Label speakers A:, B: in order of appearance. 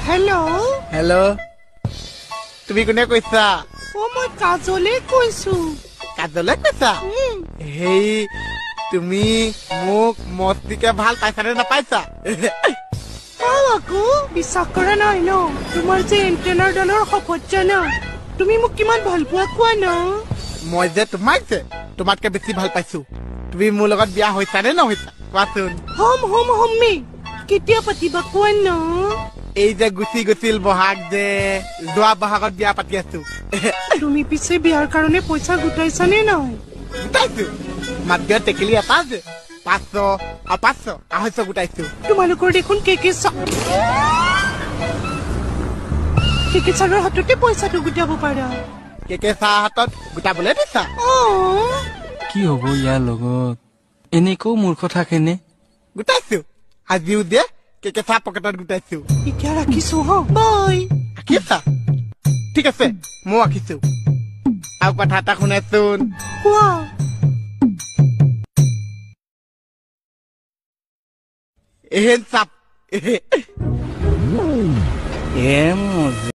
A: Hello'
B: hello' তুমি কোনে কৈছা?
A: মই কাজলে কৈছো।
B: কাজলে কৈছা? হেই তুমি মোক মস্তিকে ভাল পাইছানে নাপাইছা?
A: আকৌ বিশ্বাস কৰা নাই ন? তোমাৰ যে এণ্টেনাৰ ডালৰ শপত জানা, তুমি মোক কিমান ভাল পোৱা কোৱা ন?
B: মই যে তোমাতকে বেছি ভাল পাইছো। তুমি মোৰ লগত বিয়া হৈছানে নহৈছা কোৱাচোন?
A: হম কেতিয়া পাতিবা কোৱা ন?
B: এই যে গুচি গৈছিল বহাগ যে, যোৱা বহাগত বিয়া পাতি আছো।
A: তুমি পিছে বিয়াৰ কাৰণে পইচা গোটাইছানে নাই?
B: গোটাইছো। মাত্ৰ টেকেলি এটা যে 500 250 গোটাইছো।
A: তোমালোকৰ দেখোন কেকে চাৰৰ হাততে পইচাটো গোটাব পাৰা।
B: কেকে চাহ হাতত গোটাবলৈ দিছা?
C: কি হব ইয়াৰ লগত? এনেকৈও মূৰ্খ থাকেনে?
B: গোটাইছো। আজিও যে কেকে চাহ পকেটত গোটাইছো।
A: এতিয়া ৰাখিছো বাই।
B: ৰাখিছা? ঠিক আছে মই ৰাখিছো। আৰু কথা এটা শুনাচোন।
A: কোৱা।
B: এহেন চাপ
C: মজা।